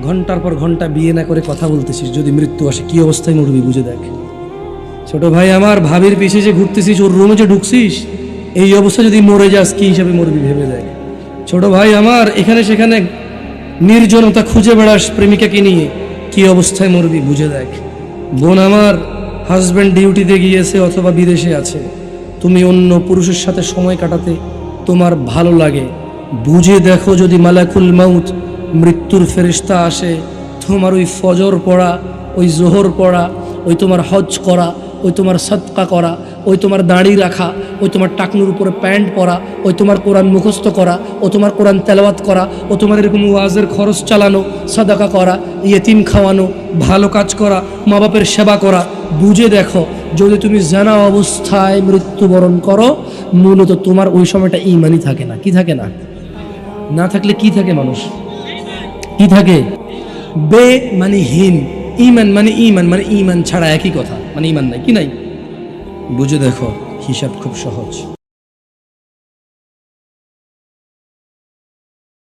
ঘন্টার পর ঘন্টা বিয়ে না করে কথা বলতেছিস, যদি মৃত্যু আসে কি অবস্থায় মরবি বুঝে দেখ। ছোট ভাই আমার, ভাবির পিছে যে ঘুরতেছিস, ওর রুমে যে ঢুকছিস, এই অবস্থা যদি মরে যাস কি হিসাবে মরবি ভেবে দেখ। ছোট ভাই আমার, এখানে সেখানে নির্জনতা খুঁজে বেড়াস প্রেমিকাকে নিয়ে, কি অবস্থায় মরবি বুঝে দেখ। বোন আমার, হাজব্যান্ড ডিউটিতে গিয়েছে অথবা বিদেশে আছে, তুমি অন্য পুরুষের সাথে সময় কাটাতে তোমার ভালো লাগে, বুঝে দেখো যদি মালাকুল মাউত মৃত্যুর ফেরেশতা আসে, তোমার ওই ফজর পড়া, ওই জোহর পড়া, ওই তোমার হজ করা, ওই তোমার সদকা করা, ওই তোমার দাড়ি রাখা, ওই তোমার টাকনুর উপরে প্যান্ট পরা, ওই তোমার কোরআন মুখস্থ করা, ও তোমার কোরআন তেলাওয়াত করা, ও তোমার এরকম ওয়াজের খরচ চালানো, সাদাকা করা, ইয়েতিম খাওয়ানো, ভালো কাজ করা, মা বাপের সেবা করা, বুঝে দেখো যদি তুমি জানা অবস্থায় মৃত্যুবরণ করো, মূলত তোমার ওই সময়টা ঈমানই থাকে না। কি থাকে না? না থাকলে কি থাকে মানুষ? কি থাকে? বে মানে হীন, ঈমান মানে ঈমান, মানে ঈমান ছাড়া একই কথা, মানে ঈমান নাই, কি নাই? বুঝে দেখো, হিসাব খুব সহজ।